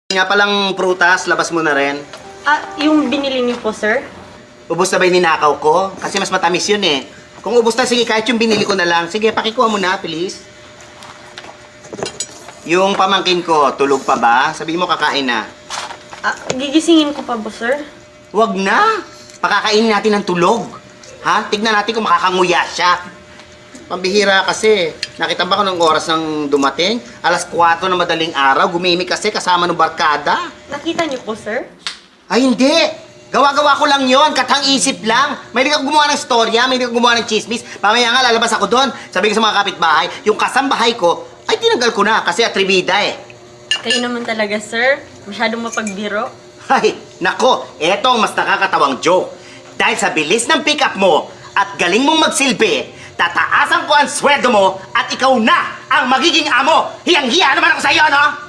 Nga palang prutas, labas mo na rin. Yung binili niyo po, sir? Ubus na ba yung ninakaw ko? Kasi mas matamis yun eh. Kung ubus na, sige, kahit yung binili ko na lang. Sige, pakikuha mo na, please. Yung pamangkin ko, tulog pa ba? Sabihin mo, kakain na. Gigisingin ko pa po, sir? Wag na! Pakakainin natin ng tulog. Ha? Tignan natin kung makakanguya siya. Pambihira kasi. Nakita ba ko ng oras ng dumating? Alas 4 na madaling araw. Gumimik kasi kasama ng barkada. Nakita niyo po, sir? Ay, hindi! Gawa-gawa ko lang yon, katang isip lang. May hindi ako gumawa ng storya, may hindi ako gumawa ng chismis. Mamaya nga, lalabas ako doon. Sabi ko sa mga kapitbahay, yung kasambahay ko, ay tinanggal ko na kasi atribida eh. Kayo naman talaga, sir. Masyadong mapagbiro. Ay, nako, eto ang mas nakakatawang joke. Dahil sa bilis ng pick-up mo at galing mong magsilbi, tataasan ko ang sweldo mo at ikaw na ang magiging amo. Hiyang-hiya naman ako sa iyo, no?